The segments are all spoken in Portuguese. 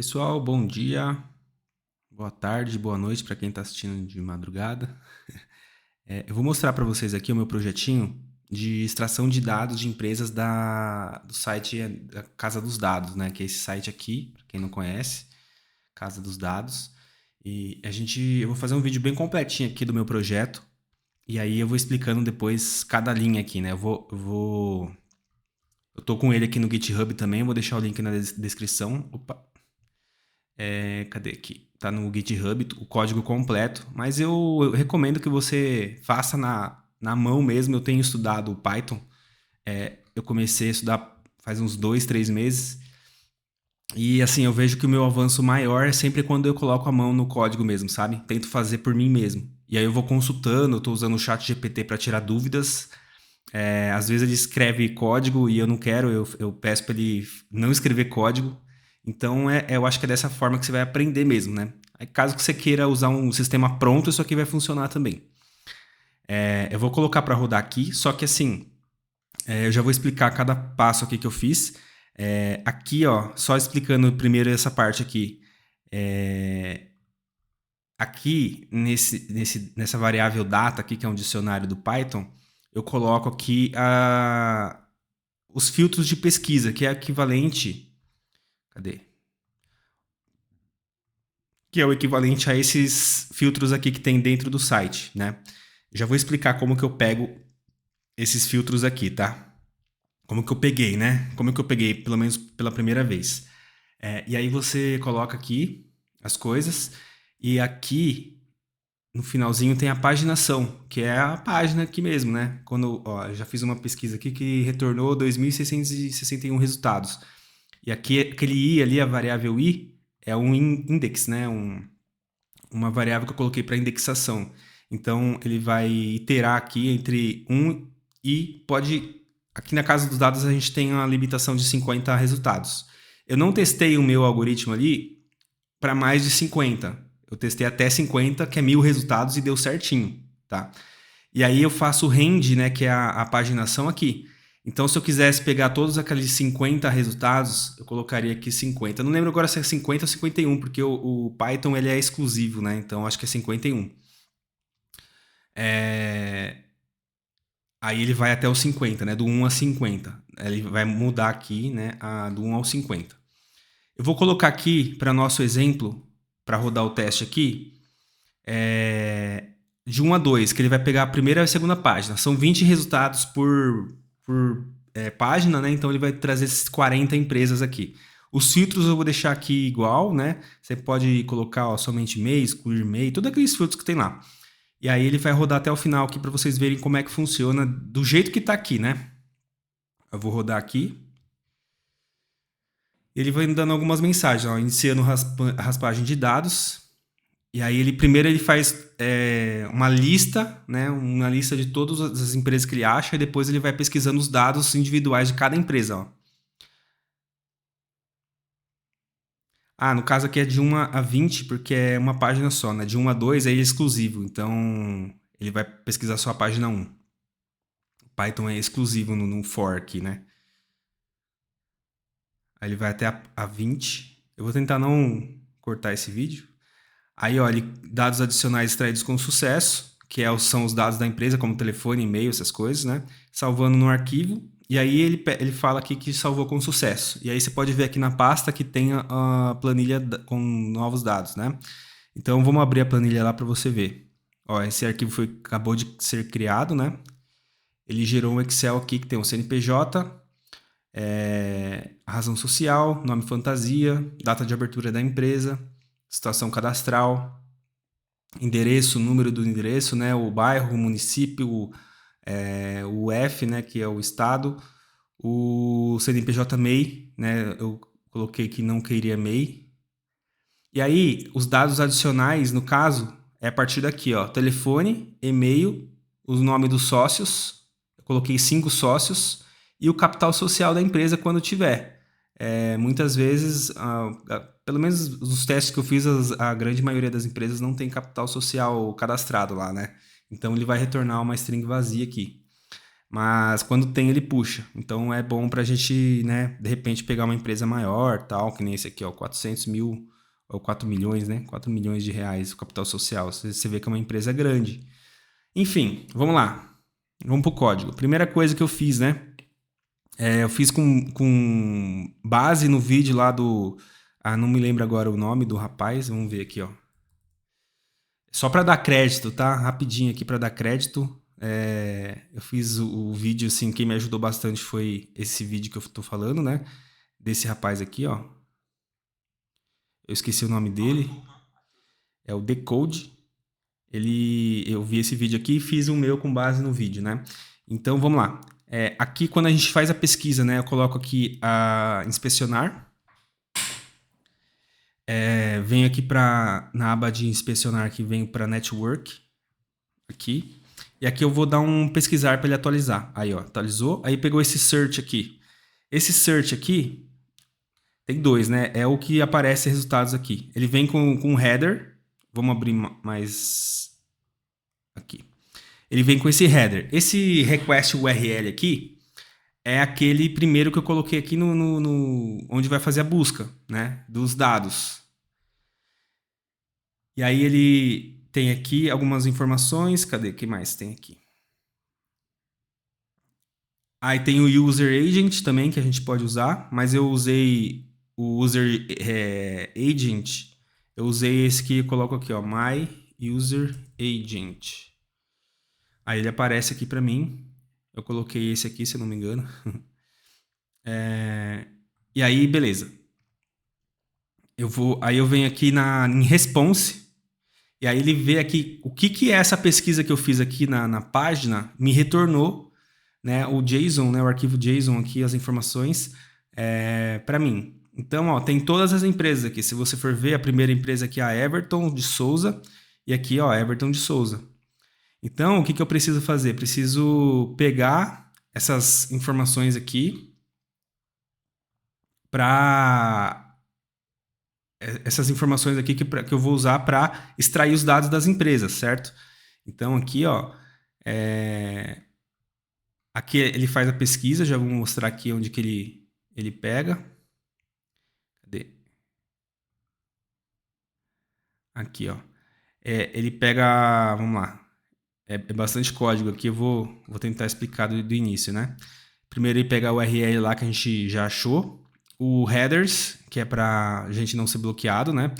Pessoal, bom dia, boa tarde, boa noite para quem está assistindo de madrugada. Eu vou mostrar para vocês aqui o meu projetinho de extração de dados de empresas do site da Casa dos Dados, né? Que é esse site aqui, para quem não conhece, Casa dos Dados. Eu vou fazer um vídeo bem completinho aqui do meu projeto. E aí eu vou explicando depois cada linha aqui, né? Eu tô com ele aqui no GitHub também, vou deixar o link na descrição. Opa, cadê aqui? Tá no GitHub, o código completo, mas eu recomendo que você faça na mão mesmo. Eu tenho estudado Python, eu comecei a estudar faz uns 2, 3 meses, e assim, eu vejo que o meu avanço maior é sempre quando eu coloco a mão no código mesmo, sabe? Tento fazer por mim mesmo. E aí eu vou consultando, eu tô usando o chat GPT para tirar dúvidas. Às vezes ele escreve código e eu não quero, eu peço para ele não escrever código. Então, eu acho que é dessa forma que você vai aprender mesmo, né? Aí, caso que você queira usar um sistema pronto, isso aqui vai funcionar também. Eu vou colocar para rodar aqui, só que assim, eu já vou explicar cada passo aqui que eu fiz. Aqui, ó, só explicando primeiro essa parte aqui. Aqui, nessa variável data aqui, que é um dicionário do Python, eu coloco aqui os filtros de pesquisa, que é equivalente... Cadê? Que é o equivalente a esses filtros aqui que tem dentro do site, né? Já vou explicar como que eu pego esses filtros aqui, tá? Como que eu peguei, né? Como que eu peguei, pelo menos pela primeira vez. E aí você coloca aqui as coisas, e aqui no finalzinho tem a paginação, que é a página aqui mesmo, né? Quando, ó, eu já fiz uma pesquisa aqui que retornou 2.661 resultados. E aqui, aquele i ali, a variável i, é um index, né? Uma variável que eu coloquei para indexação. Então, ele vai iterar aqui entre 1 e pode... Aqui na casa dos dados a gente tem uma limitação de 50 resultados. Eu não testei o meu algoritmo ali para mais de 50. Eu testei até 50, que é 1.000 resultados, e deu certinho, tá? E aí eu faço o range, né, que é a paginação aqui. Então, se eu quisesse pegar todos aqueles 50 resultados, eu colocaria aqui 50. Eu não lembro agora se é 50 ou 51, porque o Python ele é exclusivo, né? Então, acho que é 51. Aí ele vai até o 50, né? Do 1 a 50. Ele vai mudar aqui, né? Do 1 ao 50. Eu vou colocar aqui, para nosso exemplo, para rodar o teste aqui, de 1 a 2, que ele vai pegar a primeira e a segunda página. São 20 resultados por página, né? Então ele vai trazer esses 40 empresas aqui. Os filtros eu vou deixar aqui igual, né? Você pode colocar, ó, somente MEI, excluir MEI, todos aqueles filtros que tem lá. E aí ele vai rodar até o final aqui para vocês verem como é que funciona do jeito que está aqui, né? Eu vou rodar aqui. Ele vai dando algumas mensagens, ó, iniciando a raspagem de dados. E aí primeiro ele faz uma lista, né? Uma lista de todas as empresas que ele acha, e depois ele vai pesquisando os dados individuais de cada empresa, ó. No caso aqui é de 1 a 20, porque é uma página só, né? De 1 a 2 aí é exclusivo, então ele vai pesquisar só a página 1. Python é exclusivo no for aqui, né? Aí ele vai até a 20. Eu vou tentar não cortar esse vídeo. Aí, olha, dados adicionais extraídos com sucesso, que são os dados da empresa, como telefone, e-mail, essas coisas, né? Salvando no arquivo. E aí ele fala aqui que salvou com sucesso. E aí você pode ver aqui na pasta que tem a planilha com novos dados, né? Então vamos abrir a planilha lá para você ver. Ó, esse arquivo acabou de ser criado, né? Ele gerou um Excel aqui que tem o CNPJ, a razão social, nome fantasia, data de abertura da empresa, situação cadastral, endereço, número do endereço, né, o bairro, o município, o F, né, que é o estado, o CNPJ MEI, né, eu coloquei que não queria MEI. E aí, os dados adicionais, no caso, é a partir daqui, ó, telefone, e-mail, o nome dos sócios, eu coloquei 5 sócios, e o capital social da empresa quando tiver. Muitas vezes, pelo menos nos testes que eu fiz, a grande maioria das empresas não tem capital social cadastrado lá, né? Então ele vai retornar uma string vazia aqui. mas quando tem ele puxa. Então é bom pra gente, né, de repente pegar uma empresa maior, tal, que nem esse aqui, ó, 400 mil ou 4 milhões, né, 4 milhões de reais o capital social. Você vê que é uma empresa grande. Enfim, vamos lá. Vamos pro código. Primeira coisa que eu fiz, né, eu fiz com base no vídeo lá do... Ah, não me lembro agora o nome do rapaz. Vamos ver aqui, ó. Só para dar crédito, tá? Rapidinho aqui para dar crédito. Eu fiz o vídeo, assim, quem me ajudou bastante foi esse vídeo que eu tô falando, né? Desse rapaz aqui, ó. Eu esqueci o nome dele. É o Decode. Eu vi esse vídeo aqui e fiz o meu com base no vídeo, né? Então, vamos lá. Aqui, quando a gente faz a pesquisa, né? Eu coloco aqui a inspecionar. Venho aqui na aba de inspecionar, aqui venho para Network. Aqui. E aqui eu vou dar um pesquisar para ele atualizar. Aí, ó, atualizou. Aí pegou esse search aqui. Esse search aqui tem dois, né? É o que aparece resultados aqui. Ele vem com um header. Vamos abrir mais aqui. Ele vem com esse header. Esse request URL aqui é aquele primeiro que eu coloquei aqui onde vai fazer a busca, né? Dos dados. E aí ele tem aqui algumas informações. Cadê? O que mais tem aqui? Aí tem o User Agent também, que a gente pode usar, mas eu usei o User Agent. Eu usei esse que eu coloco aqui, ó, My User Agent. Aí ele aparece aqui para mim. Eu coloquei esse aqui, se eu não me engano. E aí, beleza. Aí eu venho aqui em Response. E aí ele vê aqui o que é essa pesquisa que eu fiz aqui na página, me retornou, né, o JSON, né, o arquivo JSON aqui, as informações para mim. Então, ó, tem todas as empresas aqui. Se você for ver, a primeira empresa aqui é a Everton de Souza. E aqui, ó, Everton de Souza. Então, o que eu preciso fazer? Preciso pegar essas informações aqui essas informações aqui que eu vou usar para extrair os dados das empresas, certo? Então, aqui, ó, aqui ele faz a pesquisa, já vou mostrar aqui onde que ele pega. Cadê? Aqui, ó. Ele pega, vamos lá, é bastante código aqui, eu vou tentar explicar do início, né? Primeiro ele pega o URL lá que a gente já achou, o headers, que é para a gente não ser bloqueado, né?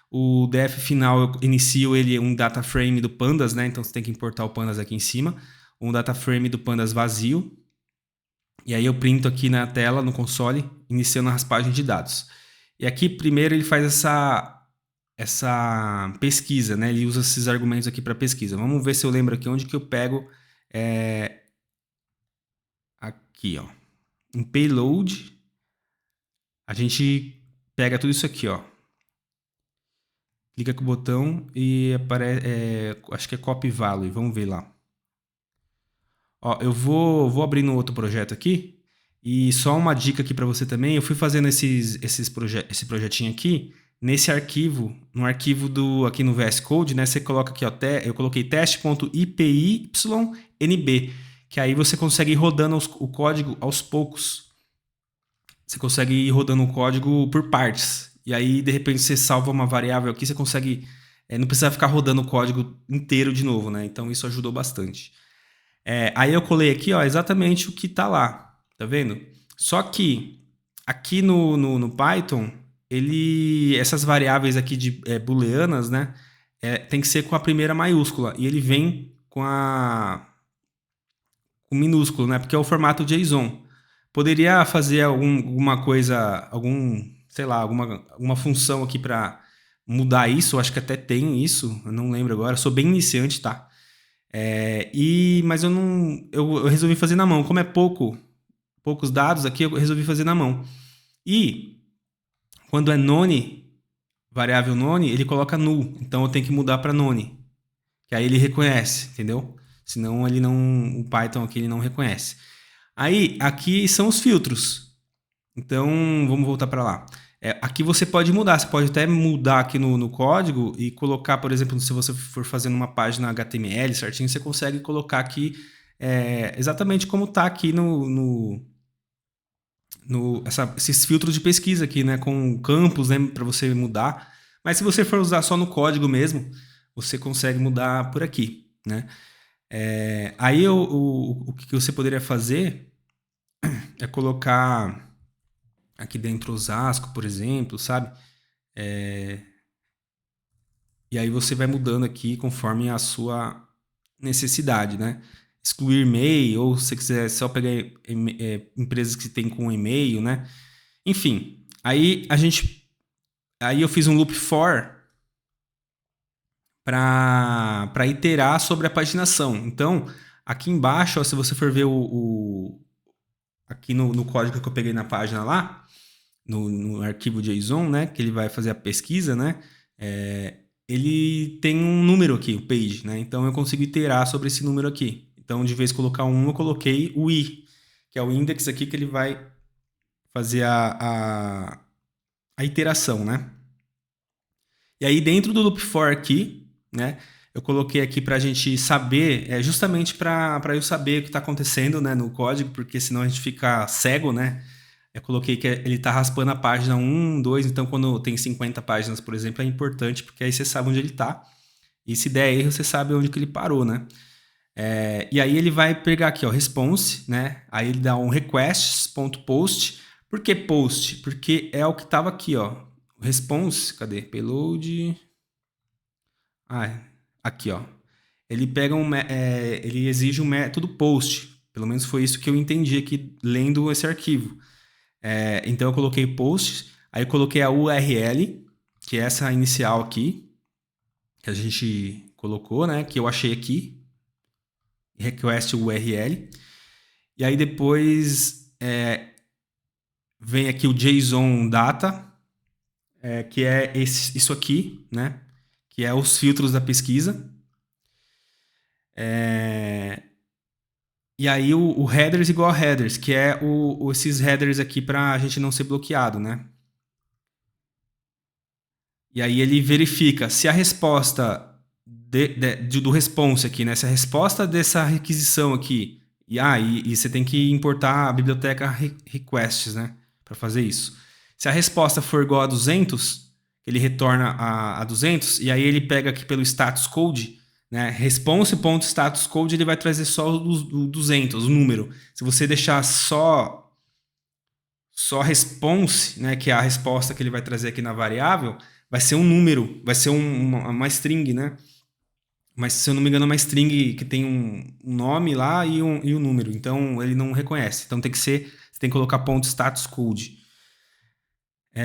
O def final eu inicio ele um data frame do pandas, né? Então você tem que importar o pandas aqui em cima, um data frame do pandas vazio, e aí eu printo aqui na tela, no console, iniciando a raspagem de dados. E aqui primeiro ele faz essa pesquisa, né? Ele usa esses argumentos aqui para pesquisa. Vamos ver se eu lembro aqui onde que eu pego aqui, ó, em payload. A gente pega tudo isso aqui, ó. Clica com o botão e aparece, acho que é copy value. Vamos ver lá. Ó, eu vou abrir no outro projeto aqui. E só uma dica aqui para você também. Eu fui fazendo esse projetinho aqui. Nesse arquivo, no arquivo aqui no VS Code, né? Você coloca aqui, ó, eu coloquei teste.ipynb, que aí você consegue ir rodando o código aos poucos. Você consegue ir rodando o código por partes. E aí, de repente, você salva uma variável aqui, você consegue... não precisa ficar rodando o código inteiro de novo, né? Então, isso ajudou bastante. Aí eu colei aqui, ó, exatamente o que está lá. Tá vendo? Só que aqui no Python, essas variáveis aqui de booleanas, né? Tem que ser com a primeira maiúscula. E ele vem com minúsculo, né? Porque é o formato JSON. Poderia fazer alguma coisa, sei lá, alguma função aqui para mudar isso. Eu acho que até tem isso, eu não lembro agora. Eu sou bem iniciante, tá? Mas eu resolvi fazer na mão. Como é poucos dados aqui, eu resolvi fazer na mão. E quando é none, variável none, ele coloca null. Então eu tenho que mudar para none. Que aí ele reconhece, entendeu? Senão o Python aqui ele não reconhece. Aí, aqui são os filtros. Então, vamos voltar para lá. Aqui você pode mudar. Você pode até mudar aqui no código e colocar, por exemplo, se você for fazendo uma página HTML certinho, você consegue colocar aqui exatamente como está aqui esses filtros de pesquisa aqui, né? Com campos, né? Para você mudar. Mas se você for usar só no código mesmo, você consegue mudar por aqui, né? Aí o que você poderia fazer é colocar aqui dentro Osasco, por exemplo, sabe? E aí você vai mudando aqui conforme a sua necessidade, né? Excluir e-mail, ou se você quiser só pegar empresas que tem com e-mail, né? Enfim, aí eu fiz um loop for para iterar sobre a paginação. Então, aqui embaixo, ó, se você for ver aqui no código que eu peguei na página lá, no arquivo JSON, né, que ele vai fazer a pesquisa, né, ele tem um número aqui, o page, né, então eu consigo iterar sobre esse número aqui. Então, de vez de colocar um, eu coloquei o i, que é o index aqui que ele vai fazer a iteração, né. E aí, dentro do loop for aqui, né, eu coloquei aqui para a gente saber, justamente para eu saber o que está acontecendo, né, no código, porque senão a gente fica cego, né. Eu coloquei que ele está raspando a página 1, 2, então quando tem 50 páginas, por exemplo, é importante, porque aí você sabe onde ele está. E se der erro, você sabe onde que ele parou, né. E aí ele vai pegar aqui, ó, response, né, aí ele dá um requests.post. Por que post? Porque é o que estava aqui, ó, response, cadê? Payload. Aqui, ó. Ele pega ele exige um método post. Pelo menos foi isso que eu entendi aqui lendo esse arquivo. Então eu coloquei post, aí eu coloquei a URL, que é essa inicial aqui, que a gente colocou, né? Que eu achei aqui. Request URL. E aí depois vem aqui o JSON data, que é isso aqui, né? Que é os filtros da pesquisa. E aí o headers igual a headers, que é esses headers aqui para a gente não ser bloqueado, né? E aí ele verifica se a resposta do response aqui, né? Se a resposta dessa requisição aqui, e você tem que importar a biblioteca requests, né? Para fazer isso. Se a resposta for igual a 200, ele retorna a 200, e aí ele pega aqui pelo status code, né? Response.statuscode, ele vai trazer só o 200, o número. Se você deixar só response, né, que é a resposta que ele vai trazer aqui na variável, vai ser um número, vai ser uma string, né? Mas, se eu não me engano, é uma string que tem um nome lá e um número. Então, ele não reconhece. Então, você tem que colocar ponto status code.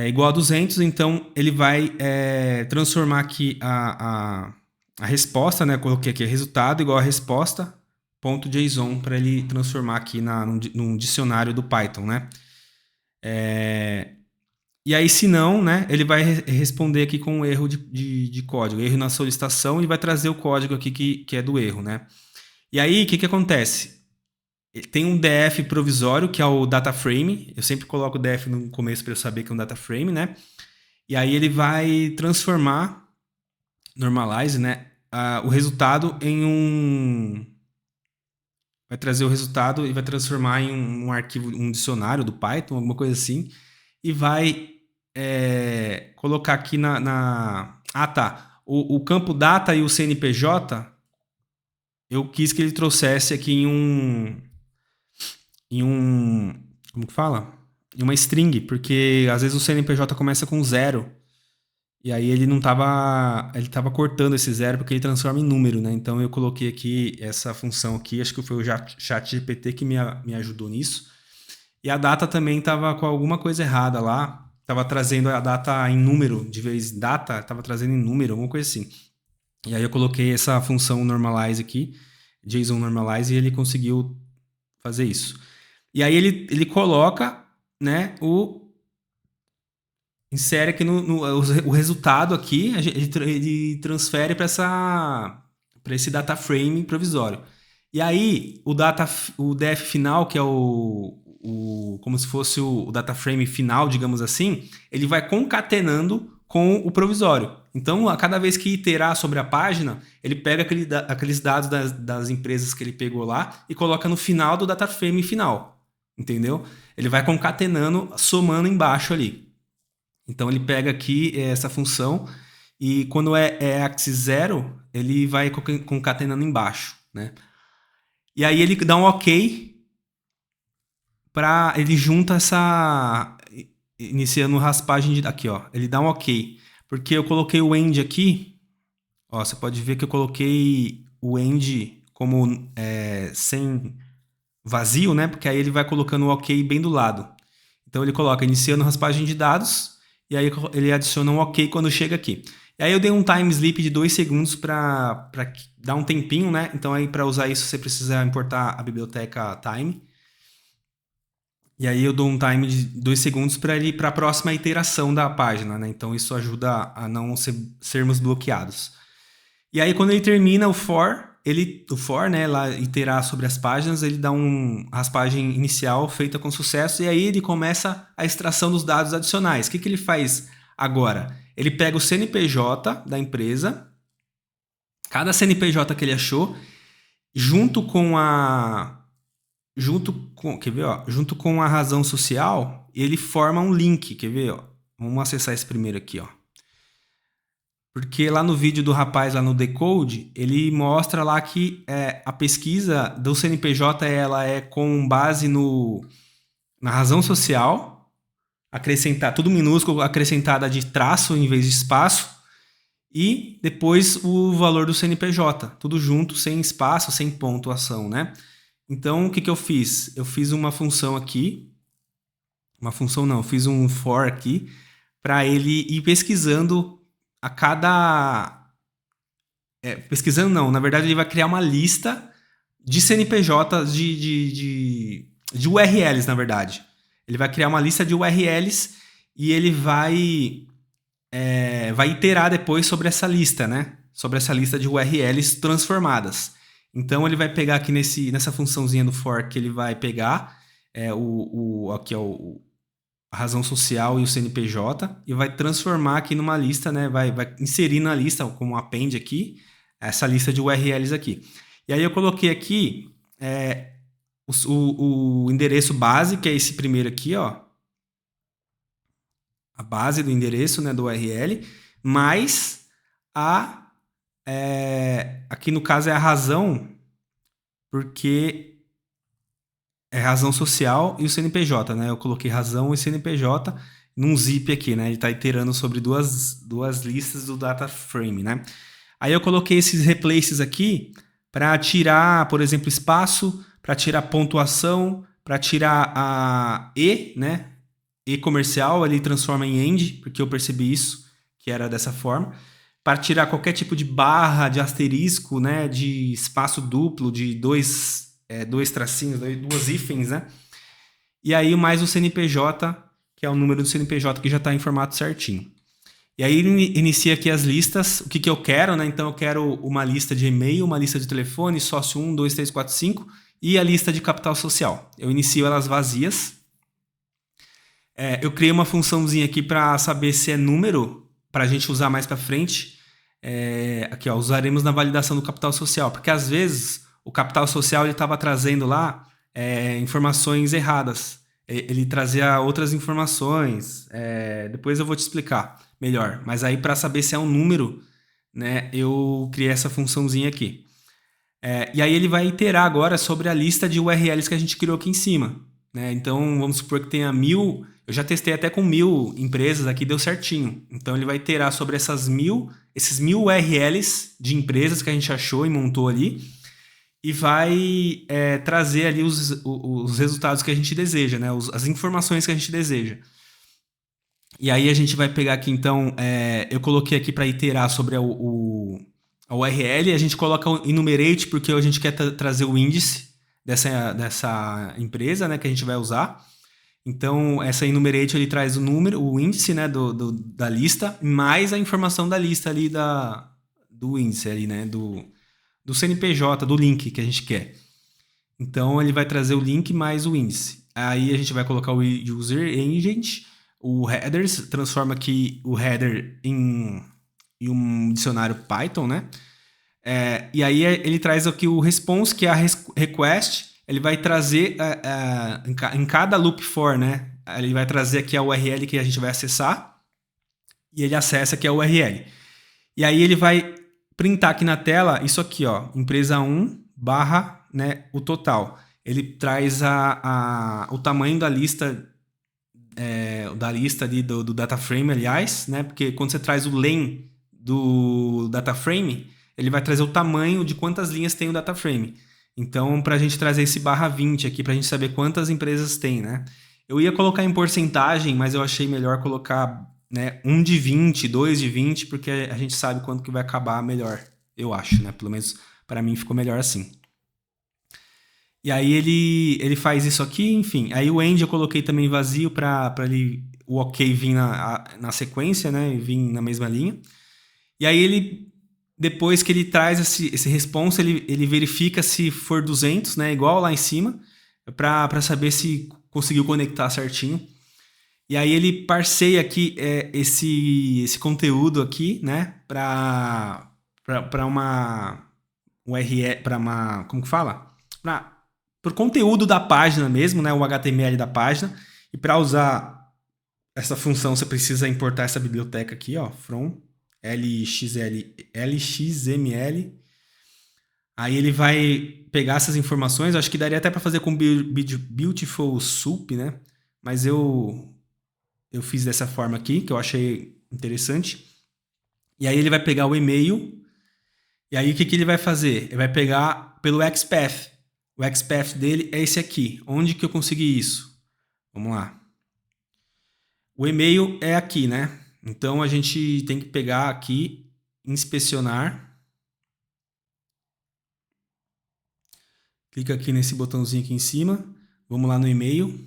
Igual a 200, então, ele vai transformar aqui a resposta, né? Eu coloquei aqui resultado igual a resposta, ponto .json, para ele transformar aqui num dicionário do Python, né? E aí, se não, né, ele vai responder aqui com um erro de código, erro na solicitação, e vai trazer o código aqui que é do erro, né? E aí, o que acontece? Tem um DF provisório, que é o data frame. Eu sempre coloco o DF no começo para eu saber que é um data frame, né? E aí ele vai transformar, normalize, né, o resultado em vai trazer o resultado e vai transformar em um arquivo, um dicionário do Python, alguma coisa assim, e vai colocar aqui tá. O campo data e o CNPJ, eu quis que ele trouxesse aqui como que fala? Em uma string, porque às vezes o CNPJ começa com 0, e aí ele estava cortando esse 0 porque ele transforma em número, né? Então eu coloquei aqui essa função aqui, acho que foi o ChatGPT que me ajudou nisso. E a data também estava com alguma coisa errada lá, estava trazendo a data em número, de vez data, estava trazendo em número, alguma coisa assim. E aí eu coloquei essa função normalize aqui, JSON normalize, e ele conseguiu fazer isso. E aí ele coloca, né, insere aqui o resultado aqui, ele transfere para esse data frame provisório. E aí o def final, que é como se fosse o data frame final, digamos assim, ele vai concatenando com o provisório. Então, a cada vez que iterar sobre a página, ele pega aqueles dados das empresas que ele pegou lá e coloca no final do data frame final, entendeu? Ele vai concatenando, somando embaixo ali. Então, ele pega aqui essa função e quando é axis 0, ele vai concatenando embaixo, né? E aí ele dá um OK ele junta iniciando raspagem aqui, ó. Ele dá um OK, porque eu coloquei o end aqui. Ó, você pode ver que eu coloquei o end como sem vazio, né? Porque aí ele vai colocando o OK bem do lado. Então ele coloca iniciando raspagem de dados e aí ele adiciona um OK quando chega aqui. E aí eu dei um time sleep de 2 segundos para dar um tempinho, né? Então aí para usar isso você precisa importar a biblioteca time. E aí eu dou um time de 2 segundos para ele ir para a próxima iteração da página, né? Então isso ajuda a não sermos bloqueados. E aí quando ele termina o for, né, lá iterar sobre as páginas, ele dá uma raspagem inicial feita com sucesso e aí ele começa a extração dos dados adicionais. O que ele faz agora? Ele pega o CNPJ da empresa, cada CNPJ que ele achou, junto com a razão social, ele forma um link, quer ver? Ó? Vamos acessar esse primeiro aqui, ó. Porque lá no vídeo do rapaz, lá no Decode, ele mostra lá que a pesquisa do CNPJ ela é com base na razão social, tudo minúsculo, acrescentada de traço em vez de espaço, e depois o valor do CNPJ, tudo junto, sem espaço, sem pontuação, né? Então, o que eu fiz? Eu fiz uma função aqui, eu fiz um for aqui, para ele ir pesquisando a cada... pesquisando não, na verdade ele vai criar uma lista de CNPJ, de URLs, na verdade. Ele vai criar uma lista de URLs e ele vai iterar depois sobre essa lista, né? Sobre essa lista de URLs transformadas. Então ele vai pegar aqui nessa funçãozinha do for que ele vai pegar aqui a razão social e o CNPJ e vai transformar aqui numa lista, né? Vai inserir na lista como um append aqui essa lista de URLs aqui. E aí eu coloquei aqui o endereço base, que é esse primeiro aqui, ó, a base do endereço, né, do URL, mais aqui no caso é a razão, porque é razão social e o CNPJ, né? Eu coloquei razão e CNPJ num zip aqui, né? Ele está iterando sobre duas listas do data frame, né? Aí eu coloquei esses replaces aqui para tirar, por exemplo, espaço, para tirar pontuação, para tirar a E, né? E comercial, ele transforma em end, porque eu percebi isso, que era dessa forma. Para tirar qualquer tipo de barra, de asterisco, né? De espaço duplo, de dois tracinhos, duas hífens, né? E aí mais o CNPJ, que é o número do CNPJ que já está em formato certinho. E aí inicia aqui as listas, o que eu quero, né? Então eu quero uma lista de e-mail, uma lista de telefone, sócio 1, 2, 3, 4, 5 e a lista de capital social. Eu inicio elas vazias. Eu criei uma funçãozinha aqui para saber se é número, para a gente usar mais para frente. Aqui, ó, usaremos na validação do capital social, porque às vezes o capital social estava trazendo lá informações erradas. Ele trazia outras informações. Depois eu vou te explicar melhor. Mas aí, para saber se é um número, né, eu criei essa funçãozinha aqui. E aí ele vai iterar agora sobre a lista de URLs que a gente criou aqui em cima. Né? Então, vamos supor que tenha 1000... Eu já testei até com 1000 empresas aqui, deu certinho. Então, ele vai iterar sobre esses 1000 URLs de empresas que a gente achou e montou ali e vai trazer ali os resultados que a gente deseja, né? As informações que a gente deseja. E aí, a gente vai pegar aqui, então, eu coloquei aqui para iterar sobre a URL, a gente coloca o enumerate porque a gente quer trazer o índice dessa empresa, né, que a gente vai usar. Então, essa enumerate ele traz o número, o índice, né, da lista, mais a informação da lista ali do índice ali, né, do CNPJ, do link que a gente quer. Então, ele vai trazer o link mais o índice. Aí a gente vai colocar o user agent, o headers, transforma aqui o header em e um dicionário Python, né? E aí ele traz aqui o response, que é a request. Ele vai trazer em cada loop for, né? Ele vai trazer aqui a URL que a gente vai acessar e ele acessa aqui a URL. E aí ele vai printar aqui na tela isso aqui, ó, empresa 1 barra, né, o total. Ele traz o tamanho da lista ali do data frame, aliás, né? Porque quando você traz o len do data frame, ele vai trazer o tamanho de quantas linhas tem o data frame. Então, para a gente trazer esse barra 20 aqui, para a gente saber quantas empresas tem, né? Eu ia colocar em porcentagem, mas eu achei melhor colocar, né, 1 de 20, 2 de 20, porque a gente sabe quando que vai acabar melhor, eu acho, né? Pelo menos para mim ficou melhor assim. E aí ele faz isso aqui, enfim. Aí o end eu coloquei também vazio para o ok vir na sequência, né? E vir na mesma linha. E aí depois que ele traz esse response, ele verifica se for 200, né? Igual lá em cima, para saber se conseguiu conectar certinho. E aí ele parseia aqui esse conteúdo aqui, né? Para uma URL, para uma, como que fala? Para o conteúdo da página mesmo, né? O HTML da página. E para usar essa função, você precisa importar essa biblioteca aqui, ó, from LXML. Aí ele vai pegar essas informações. Acho que daria até para fazer com Beautiful Soup, né? Mas eu fiz dessa forma aqui, que eu achei interessante. E aí ele vai pegar o e-mail. E aí o que ele vai fazer? Ele vai pegar pelo XPath. O XPath dele é esse aqui. Onde que eu consegui isso? Vamos lá. O e-mail é aqui, né? Então a gente tem que pegar aqui, inspecionar. Clica aqui nesse botãozinho aqui em cima. Vamos lá no e-mail.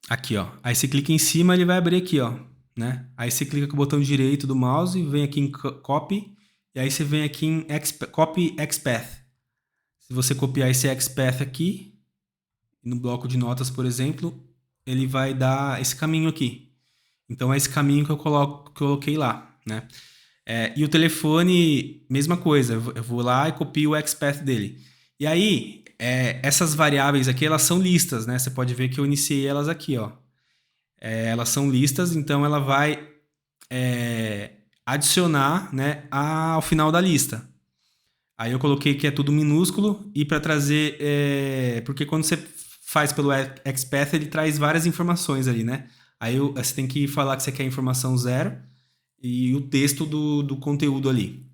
Aqui, ó. Aí você clica em cima, ele vai abrir aqui, ó, né? Aí você clica com o botão direito do mouse, vem aqui em copy, e aí você vem aqui em copy XPath. Se você copiar esse XPath aqui, no bloco de notas, por exemplo, ele vai dar esse caminho aqui. Então é esse caminho que eu coloquei lá, né? E o telefone, mesma coisa. Eu vou lá e copio o XPath dele. E aí, essas variáveis aqui, elas são listas, né? Você pode ver que eu iniciei elas aqui, ó. Elas são listas, então ela vai adicionar, né, ao final da lista. Aí eu coloquei que é tudo minúsculo e para trazer... porque quando você faz pelo XPath, ele traz várias informações ali, né? Aí você tem que falar que você quer informação 0 e o texto do conteúdo ali.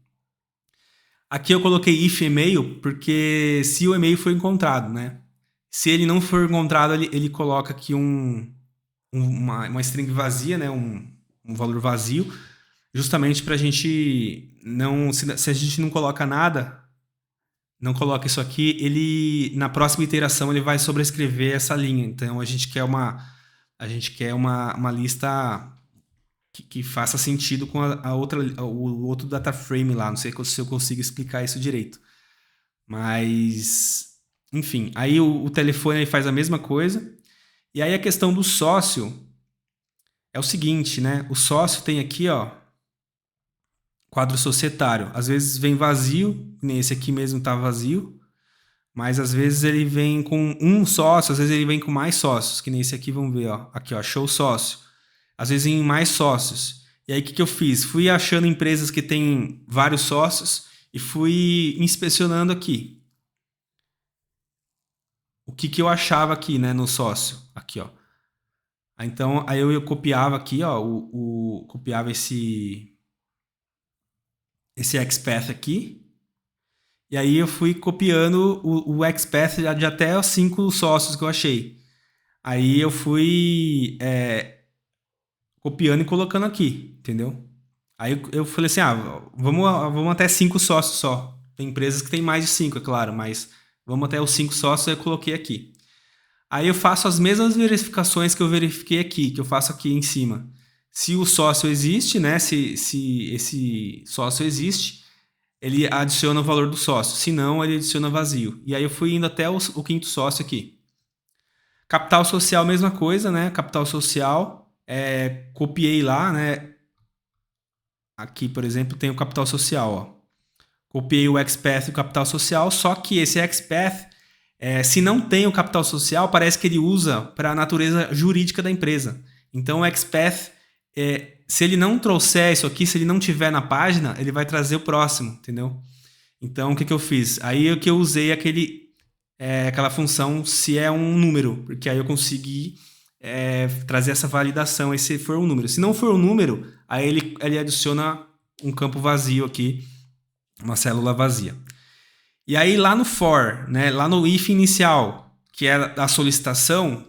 Aqui eu coloquei if e-mail porque se o e-mail foi encontrado, né? Se ele não for encontrado, ele coloca aqui uma string vazia, né? Um valor vazio, justamente para a gente não... Se a gente não coloca nada, não coloca isso aqui, ele na próxima iteração ele vai sobrescrever essa linha. Então a gente quer uma lista que faça sentido com o outro data frame lá. Não sei se eu consigo explicar isso direito. Mas, enfim, aí o telefone aí faz a mesma coisa. E aí a questão do sócio é o seguinte, né? O sócio tem aqui, ó, quadro societário. Às vezes vem vazio, nem esse aqui mesmo tá vazio. Mas às vezes ele vem com um sócio, às vezes ele vem com mais sócios, que nem esse aqui, vamos ver, ó. Aqui, ó, show sócio. Às vezes em mais sócios. E aí o que eu fiz? Fui achando empresas que têm vários sócios e fui inspecionando aqui. O que eu achava aqui, né, no sócio. Aqui, ó. Então, aí eu copiava aqui, ó, copiava esse XPath aqui. E aí eu fui copiando o XPath de até os 5 sócios que eu achei. Aí eu fui copiando e colocando aqui, entendeu? Aí eu falei assim, vamos até 5 sócios só. Tem empresas que tem mais de 5, é claro, mas vamos até os 5 sócios, eu coloquei aqui. Aí eu faço as mesmas verificações que eu verifiquei aqui, que eu faço aqui em cima. Se o sócio existe, né? Se esse sócio existe, ele adiciona o valor do sócio. Se não, ele adiciona vazio. E aí eu fui indo até o 5º sócio aqui. Capital social, mesma coisa, né? Capital social copiei lá, né? Aqui, por exemplo, tem o capital social, ó. Copiei o XPath e o capital social, só que esse XPath, se não tem o capital social, parece que ele usa para a natureza jurídica da empresa. Então o XPath, se ele não trouxer isso aqui, se ele não tiver na página, ele vai trazer o próximo, entendeu? Então o que eu fiz? Aí é que eu usei aquela função se é um número, porque aí eu consegui trazer essa validação, se for um número. Se não for um número, aí ele adiciona um campo vazio aqui, uma célula vazia. E aí lá no for, né, lá no if inicial, que é a solicitação,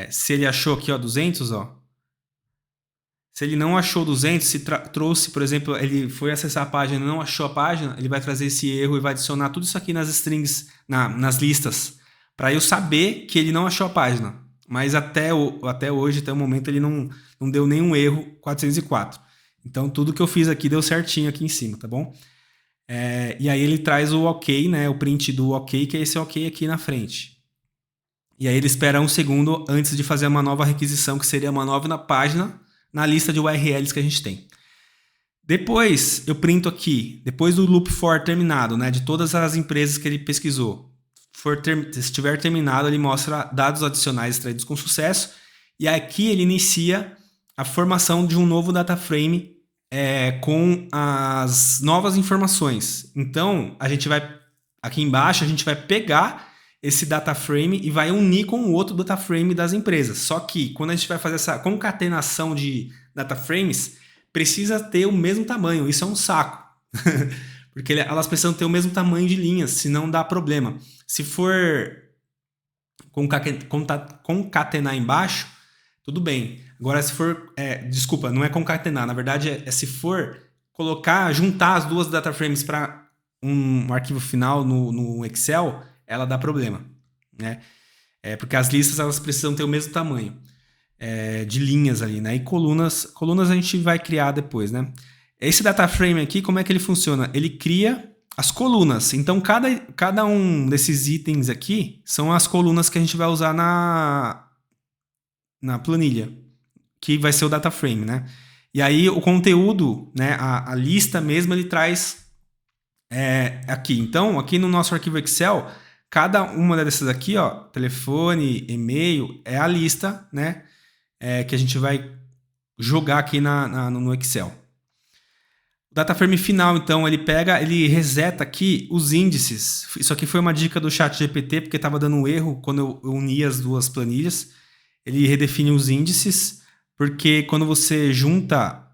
se ele achou aqui 200, se ele não achou 200, se trouxe, por exemplo, ele foi acessar a página e não achou a página, ele vai trazer esse erro e vai adicionar tudo isso aqui nas strings, nas listas, para eu saber que ele não achou a página. Mas até hoje, até o momento, ele não deu nenhum erro 404. Então, tudo que eu fiz aqui deu certinho aqui em cima, tá bom? E aí ele traz o OK, né? O print do OK, que é esse OK aqui na frente. E aí ele espera um segundo antes de fazer uma nova requisição, que seria uma nova página na lista de URLs que a gente tem. Depois, eu printo aqui, depois do loop for terminado, né? De todas as empresas que ele pesquisou. Se estiver terminado, ele mostra dados adicionais extraídos com sucesso. E aqui ele inicia a formação de um novo data frame com as novas informações. Então, aqui embaixo, a gente vai pegar esse data frame e vai unir com o outro data frame das empresas. Só que quando a gente vai fazer essa concatenação de data frames, precisa ter o mesmo tamanho. Isso é um saco. Porque elas precisam ter o mesmo tamanho de linhas, senão dá problema. Se for concatenar embaixo, tudo bem. Agora, se for... desculpa, não é concatenar. Na verdade, se for juntar as duas data frames para um arquivo final no Excel, ela dá problema, né? Porque as listas elas precisam ter o mesmo tamanho de linhas ali, né? E colunas a gente vai criar depois, né? Esse data frame aqui, como é que ele funciona? Ele cria as colunas. Então, cada um desses itens aqui são as colunas que a gente vai usar na planilha, que vai ser o data frame, né? E aí, o conteúdo, né? A lista mesmo, ele traz aqui. Então, aqui no nosso arquivo Excel, cada uma dessas aqui, telefone, e-mail, é a lista, né? Que a gente vai jogar aqui no Excel. O data frame final, então, ele reseta aqui os índices. Isso aqui foi uma dica do ChatGPT, porque estava dando um erro quando eu uni as duas planilhas. Ele redefine os índices, porque quando você junta...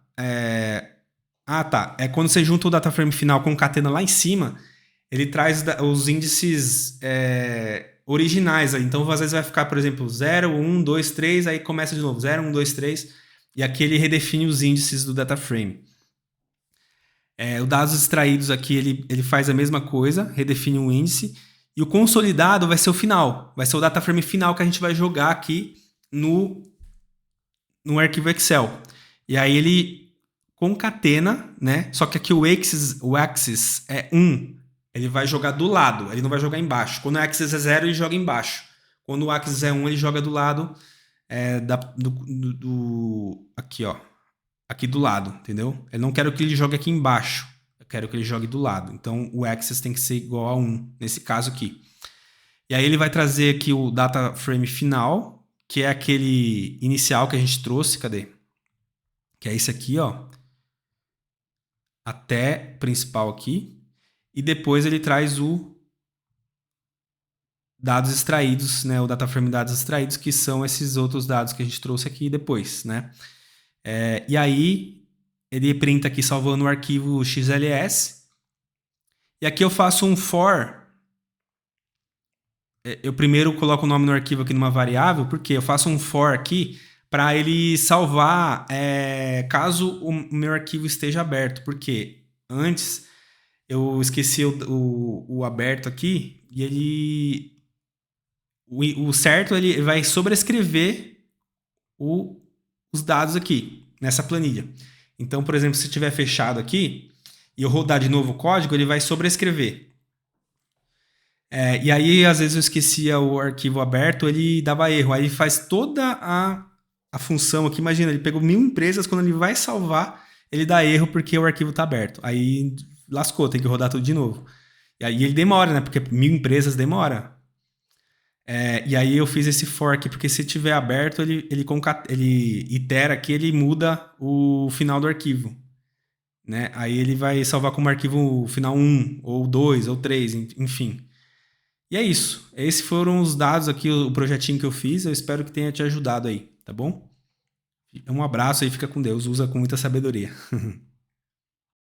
quando você junta o data frame final concatena lá em cima, ele traz os índices originais. Então, às vezes vai ficar, por exemplo, 0, 1, 2, 3, aí começa de novo, 0, 1, 2, 3, e aqui ele redefine os índices do data frame. Os dados extraídos aqui, ele faz a mesma coisa, redefine um índice, e o consolidado vai ser o final, vai ser o data frame final que a gente vai jogar aqui no arquivo Excel. E aí ele concatena, né? Só que aqui o axis é 1, ele vai jogar do lado, ele não vai jogar embaixo. Quando o axis é 0, ele joga embaixo. Quando o axis é 1, ele joga do lado aqui, aqui do lado, entendeu? Eu não quero que ele jogue aqui embaixo, eu quero que ele jogue do lado. Então, o axis tem que ser igual a 1, nesse caso aqui. E aí ele vai trazer aqui o data frame final, que é aquele inicial que a gente trouxe, cadê? Que é esse aqui, até principal aqui. E depois ele traz o dados extraídos, né? O data frame dados extraídos, que são esses outros dados que a gente trouxe aqui depois, né? E aí, ele printa aqui salvando o arquivo XLS. E aqui eu faço um for. Eu primeiro coloco o nome no arquivo aqui numa variável, porque eu faço um for aqui para ele salvar caso o meu arquivo esteja aberto. Porque antes eu esqueci o aberto aqui e o certo ele vai sobrescrever os dados aqui nessa planilha. Então, por exemplo, se tiver fechado aqui e eu rodar de novo o código, ele vai sobrescrever. E aí, às vezes eu esquecia o arquivo aberto, ele dava erro. Aí faz toda a função aqui, imagina, ele pegou 1000 empresas, quando ele vai salvar, ele dá erro porque o arquivo está aberto. Aí lascou, tem que rodar tudo de novo. E aí ele demora, né? Porque 1000 empresas demora. E aí eu fiz esse fork, porque se tiver aberto, ele itera aqui, ele muda o final do arquivo. Né? Aí ele vai salvar como arquivo final 1, ou 2, ou 3, enfim. E é isso. Esses foram os dados aqui, o projetinho que eu fiz. Eu espero que tenha te ajudado aí, tá bom? Um abraço aí, fica com Deus. Usa com muita sabedoria.